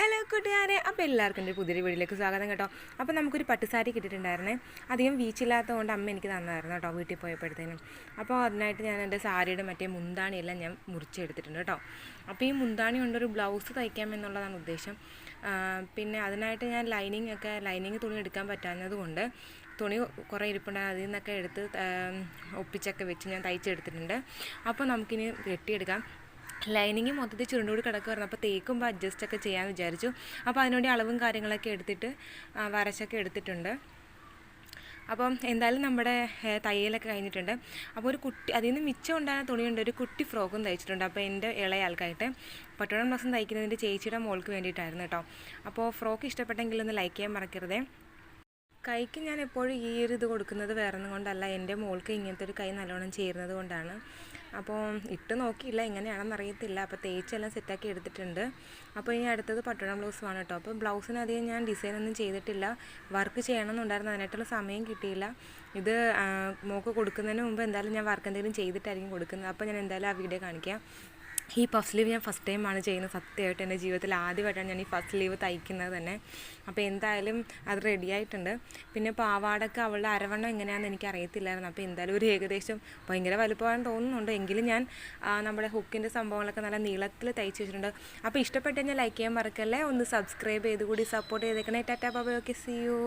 Hello കൂട്ടുകാരെ, അപ്പോൾ എല്ലാവർക്കും എൻ്റെ പുതിയൊരു വീട്ടിലേക്ക് സ്വാഗതം കേട്ടോ. അപ്പോൾ നമുക്കൊരു പട്ടുസാരി കിട്ടിയിട്ടുണ്ടായിരുന്നേ. അധികം വീച്ചില്ലാത്തതുകൊണ്ട് അമ്മ എനിക്ക് തന്നായിരുന്നു കേട്ടോ വീട്ടിൽ പോയപ്പോഴത്തേനും. അപ്പോൾ അതിനായിട്ട് ഞാൻ എൻ്റെ സാരിയുടെ മറ്റേ മുന്താണിയെല്ലാം ഞാൻ മുറിച്ചെടുത്തിട്ടുണ്ട് കേട്ടോ. അപ്പോൾ ഈ മുന്താണി കൊണ്ടൊരു ബ്ലൗസ് തയ്ക്കാമെന്നുള്ളതാണ് ഉദ്ദേശം. പിന്നെ അതിനായിട്ട് ഞാൻ ലൈനിങ് തുണി എടുക്കാൻ പറ്റാഞ്ഞത് കൊണ്ട് തുണി കുറേ ഇരിപ്പുണ്ടായിരുന്നു, അതിൽ നിന്നൊക്കെ എടുത്ത് ഒപ്പിച്ചൊക്കെ വെച്ച് ഞാൻ തയ്ച്ചെടുത്തിട്ടുണ്ട്. അപ്പോൾ നമുക്കിനി വെട്ടിയെടുക്കാം. ലൈനിങ് മൊത്തത്തിൽ ചുരുണ്ടുകൂടി കിടക്കുമായിരുന്നു, അപ്പോൾ തേക്കുമ്പോൾ അഡ്ജസ്റ്റൊക്കെ ചെയ്യാമെന്ന് വിചാരിച്ചു. അപ്പോൾ അതിനുവേണ്ടി അളവും കാര്യങ്ങളൊക്കെ എടുത്തിട്ട് വരച്ചൊക്കെ എടുത്തിട്ടുണ്ട്. അപ്പം എന്തായാലും നമ്മുടെ തയ്യലൊക്കെ കഴിഞ്ഞിട്ടുണ്ട്. അപ്പോൾ ഒരു കുട്ടി അതിൽ നിന്ന് മിച്ചം ഉണ്ടായ തുണിയുണ്ട്, ഒരു കുട്ടി ഫ്രോക്കും തയ്ച്ചിട്ടുണ്ട്. അപ്പോൾ എൻ്റെ ഇളയ ആൾക്കായിട്ട് പട്ടുവടം ബ്ലൗസും തയ്ക്കുന്നതിൻ്റെ ചേച്ചിയുടെ മോൾക്ക് വേണ്ടിയിട്ടായിരുന്നു കേട്ടോ. അപ്പോൾ ഫ്രോക്ക് ഇഷ്ടപ്പെട്ടെങ്കിൽ ഒന്ന് ലൈക്ക് ചെയ്യാൻ മറക്കരുതേ. കൈക്ക് ഞാൻ എപ്പോഴും ഈ ഒരു ഇത് കൊടുക്കുന്നത് വേറെ ഒന്നും കൊണ്ടല്ല, എൻ്റെ മോൾക്ക് ഇങ്ങനത്തെ ഒരു കൈ നല്ലോണം ചേരുന്നത് കൊണ്ടാണ്. അപ്പോൾ ഇട്ട് നോക്കിയില്ല, എങ്ങനെയാണെന്ന് അറിയത്തില്ല. അപ്പോൾ തേച്ചെല്ലാം സെറ്റാക്കി എടുത്തിട്ടുണ്ട്. അപ്പോൾ ഇനി അടുത്തത് പട്ടുവടം ബ്ലൗസുമാണ് കേട്ടോ. അപ്പോൾ ബ്ലൗസിനധികം ഞാൻ ഡിസൈനൊന്നും ചെയ്തിട്ടില്ല, വർക്ക് ചെയ്യണമെന്നുണ്ടായിരുന്നു, അതിനായിട്ടുള്ള സമയം കിട്ടിയില്ല. ഇത് മോൾക്ക് കൊടുക്കുന്നതിന് മുമ്പ് എന്തായാലും ഞാൻ വർക്ക് എന്തെങ്കിലും ചെയ്തിട്ടായിരിക്കും കൊടുക്കുന്നത്. അപ്പോൾ ഞാൻ എന്തായാലും ആ വീഡിയോ കാണിക്കാം. ഈ പഫ് സ്ലീവ് ഞാൻ ഫസ്റ്റ് ടൈമാണ് ചെയ്യുന്നത്. സത്യമായിട്ട് എൻ്റെ ജീവിതത്തിൽ ആദ്യമായിട്ടാണ് ഞാൻ ഈ ഫസ്റ്റ് സ്ലീവ് തയ്ക്കുന്നത് തന്നെ. അപ്പോൾ എന്തായാലും അത് റെഡി ആയിട്ടുണ്ട്. പിന്നെ പാവാടൊക്കെ അവളുടെ അരവണ്ണം എങ്ങനെയാണെന്ന് എനിക്ക് അറിയത്തില്ലായിരുന്നു. അപ്പോൾ എന്തായാലും ഒരു ഏകദേശം ഭയങ്കര വലുപ്പമാണെന്ന് തോന്നുന്നുണ്ട്. എങ്കിലും ഞാൻ നമ്മുടെ ഹുക്കിൻ്റെ സംഭവങ്ങളൊക്കെ നല്ല നീളത്തിൽ തയ്ച്ച് വെച്ചിട്ടുണ്ട്. അപ്പോൾ ഇഷ്ടപ്പെട്ട് കഴിഞ്ഞാൽ ലൈക്ക് ചെയ്യാൻ മറക്കല്ലേ, ഒന്ന് സബ്സ്ക്രൈബ് ചെയ്ത് കൂടി സപ്പോർട്ട് ചെയ്തേക്കണേ. Tata bye bye, okay, see U.